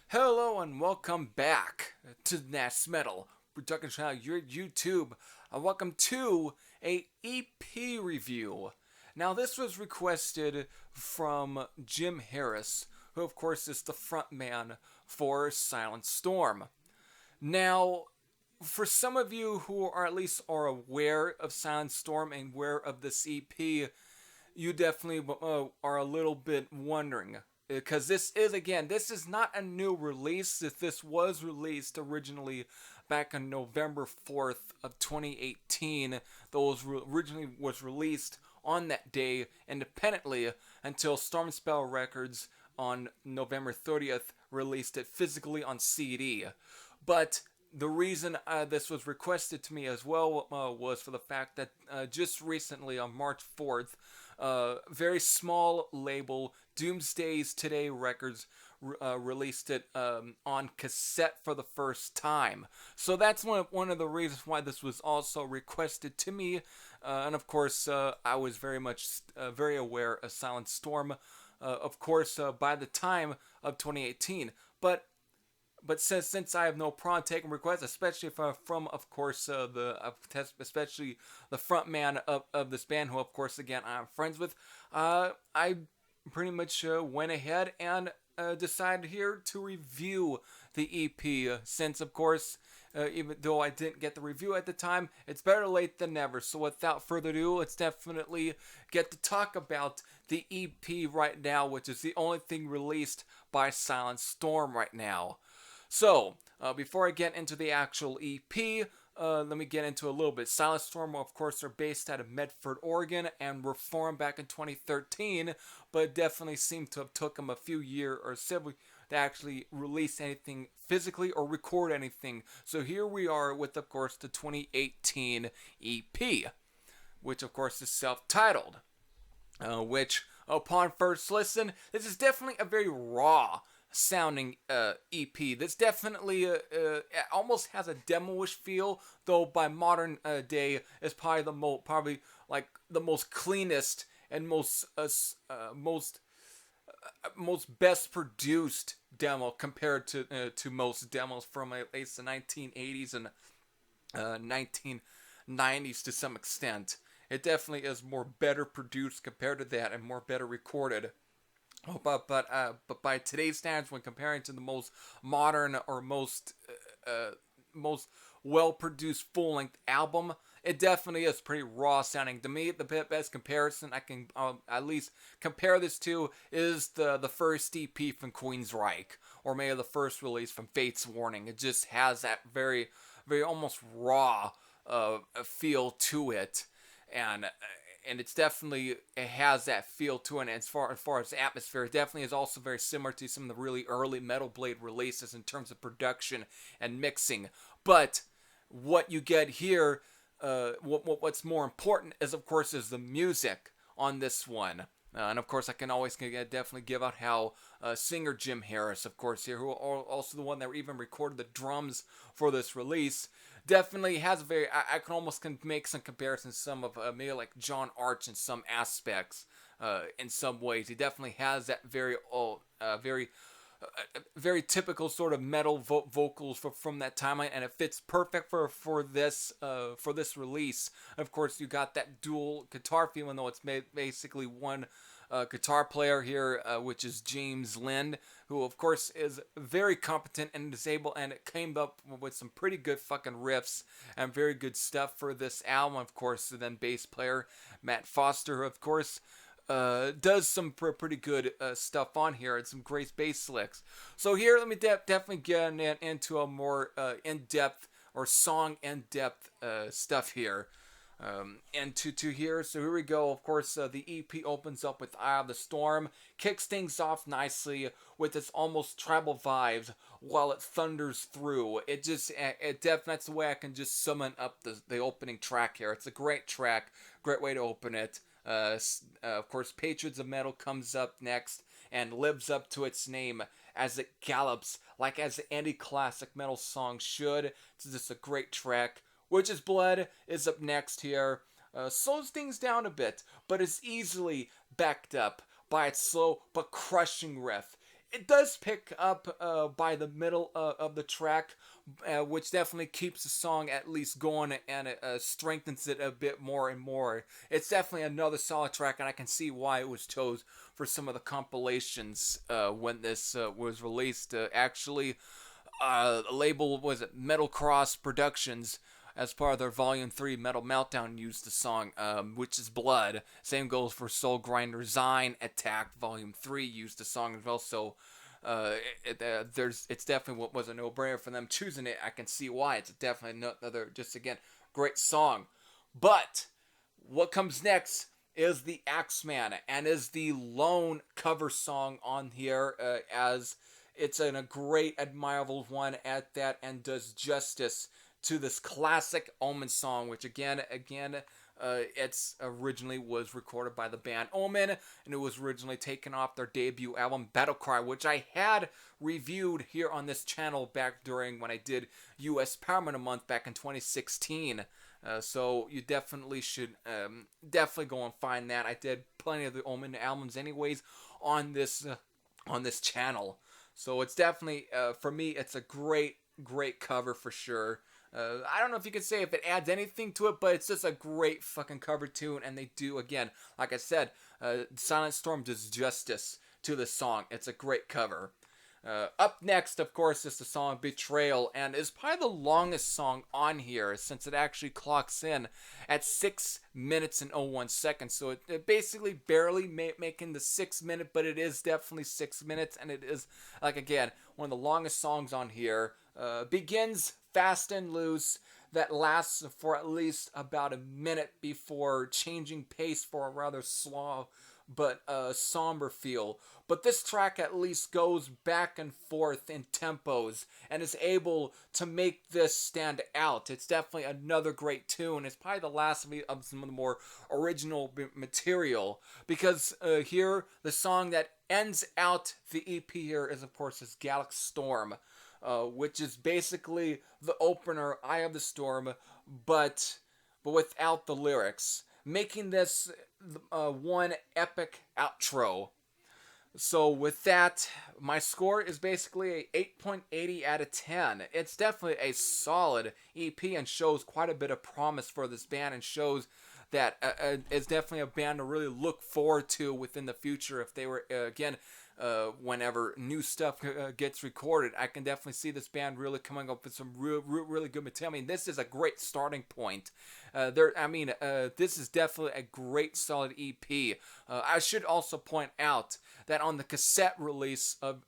Hello and welcome back to Nash Metal. We're talking about your YouTube. Welcome to a EP review. Now this was requested from Jym Harris, who of course is the frontman for Sylent Storm. Now, for some of you who are at least are aware of Sylent Storm and aware of this EP, you definitely are a little bit wondering. Because this is not a new release. This was released originally back on November 4th of 2018. Those originally was released on that day independently until Stormspell Records on November 30th released it physically on CD. But the reason this was requested to me as well was for the fact that just recently on March 4th, very small label Doomsday's Today Records released it on cassette for the first time. So that's one of the reasons why this was also requested to me. And of course, I was very aware of Sylent Storm, of course, by the time of 2018. But since I have no problem taking requests, especially from of course, especially the front man of this band, who of course again I'm friends with, I pretty much went ahead and decided here to review the EP. Since of course, even though I didn't get the review at the time, it's better late than never. So without further ado, let's definitely get to talk about the EP right now, which is the only thing released by Sylent Storm right now. So, before I get into the actual EP, let me get into a little bit. Sylent Storm, of course, are based out of Medford, Oregon, and were formed back in 2013, but it definitely seemed to have took them a few years or several to actually release anything physically or record anything. So here we are with, of course, the 2018 EP, which, of course, is self-titled, which, upon first listen, this is definitely a very raw sounding EP. This definitely almost has a demo-ish feel, though by modern day is probably the most cleanest and most best produced demo compared to most demos from at least the 1980s and 1990s to some extent. It definitely is more better produced compared to that and more better recorded. Oh, but by today's standards, when comparing to the most modern or most well-produced full-length album, it definitely is pretty raw sounding. To me, the best comparison I can at least compare this to is the first EP from Queensryche, or maybe the first release from Fate's Warning. It just has that very, very almost raw feel to it, and it's definitely, it has that feel to it. And as far as atmosphere, it definitely is also very similar to some of the really early Metal Blade releases in terms of production and mixing. But what you get here, what's more important is, of course, is the music on this one. And of course, I can always definitely give out how singer Jym Harris, of course, here, who also the one that even recorded the drums for this release, definitely has a very, I can almost make some comparisons, some of maybe like John Arch in some aspects, in some ways. He definitely has that very very typical sort of metal vocals from that timeline, and it fits perfect for this release. Of course, you got that dual guitar feel, even though it's basically one guitar player here, which is James Lind, who of course is very competent and disabled, and it came up with some pretty good fucking riffs and very good stuff for this album. Of course, then bass player Matt Foster, of course, does some pretty good stuff on here, and some great bass licks. So here, let me definitely get into a more in-depth or song in-depth stuff here. And to here, so here we go. Of course, the EP opens up with Eye of the Storm, kicks things off nicely with its almost tribal vibes while it thunders through. That's the way I can just summon up the opening track here. It's a great track, great way to open it. Of course, Patriots of Metal comes up next and lives up to its name as it gallops like as any classic metal song should. It's just a great track. Witch's Blood is up next here. Slows things down a bit, but is easily backed up by its slow but crushing riff. It does pick up by the middle of the track, which definitely keeps the song at least going and strengthens it a bit more and more. It's definitely another solid track, and I can see why it was chosen for some of the compilations when this was released. Actually, label was it Metal Cross Productions, as part of their Volume 3 Metal Meltdown, used the song Witch's Blood. Same goes for Soul Grinder Zine Attack Volume 3 used the song as well. So it's definitely what was a no-brainer for them choosing it. I can see why. It's definitely another, just again, great song. But what comes next is the Axeman, and is the lone cover song on here, as it's a great, admirable one at that, and does justice to this classic Omen song, which again, it's originally was recorded by the band Omen, and it was originally taken off their debut album Battlecry, which I had reviewed here on this channel back during when I did US Power Metal Month back in 2016. So you definitely should definitely go and find that. I did plenty of the Omen albums anyways on this channel. So it's definitely, for me, it's a great cover for sure. I don't know if you could say if it adds anything to it, but it's just a great fucking cover tune, and they do, again, like I said, Sylent Storm does justice to the song. It's a great cover. Up next, of course, is the song Betrayal, and is probably the longest song on here, since it actually clocks in at 6 minutes and 01 seconds, so it basically barely making the 6 minute, but it is definitely 6 minutes, and it is, like, again, one of the longest songs on here. Begins fast and loose, that lasts for at least about a minute before changing pace for a rather slow but somber feel. But this track at least goes back and forth in tempos and is able to make this stand out. It's definitely another great tune. It's probably the last of some of the more original material, because here the song that ends out the EP here is, of course, this Gallic Storm, which is basically the opener, Eye of the Storm, but without the lyrics, making this one epic outro. So with that, my score is basically a 8.80 out of 10. It's definitely a solid EP and shows quite a bit of promise for this band, and shows that it's definitely a band to really look forward to within the future. If they were, again, whenever new stuff gets recorded, I can definitely see this band really coming up with some really good material. I mean, this is a great starting point. This is definitely a great solid EP. I should also point out that on the cassette release of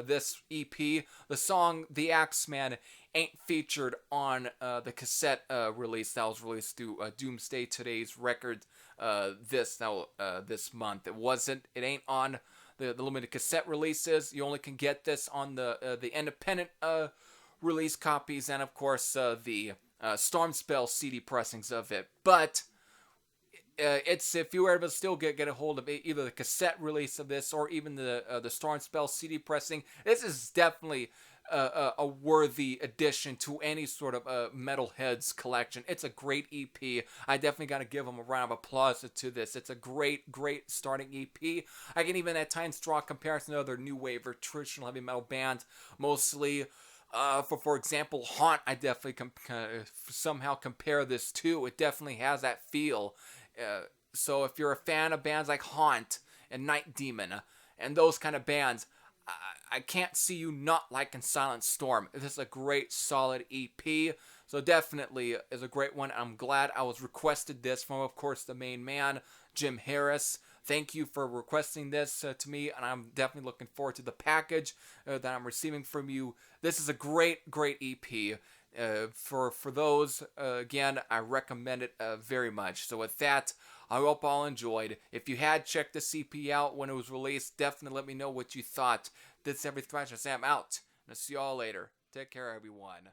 this EP, the song "The Axeman" ain't featured on the cassette release that was released through Doomsday Today's Record this month. It ain't on the limited cassette releases. You only can get this on the independent release copies, and of course the Stormspell CD pressings of it. But it's, if you were able to still get a hold of either the cassette release of this or even the Stormspell CD pressing, this is definitely a worthy addition to any sort of Metalheads collection. It's a great EP. I definitely got to give them a round of applause to this. It's a great starting EP. I can even at times draw a comparison to other new wave or traditional heavy metal bands, mostly. For example, Haunt, I definitely somehow compare this to. It definitely has that feel. So if you're a fan of bands like Haunt and Night Demon and those kind of bands, I can't see you not liking Sylent Storm. This is a great, solid EP. So definitely is a great one. I'm glad I was requested this from, of course, the main man, Jym Harris. Thank you for requesting this to me, and I'm definitely looking forward to the package that I'm receiving from you. This is a great EP. For those, again, I recommend it very much. So with that, I hope all enjoyed. If you had checked the CP out when it was released, definitely let me know what you thought. This is Every Thrasher Sam out. And I'll see y'all later. Take care, everyone.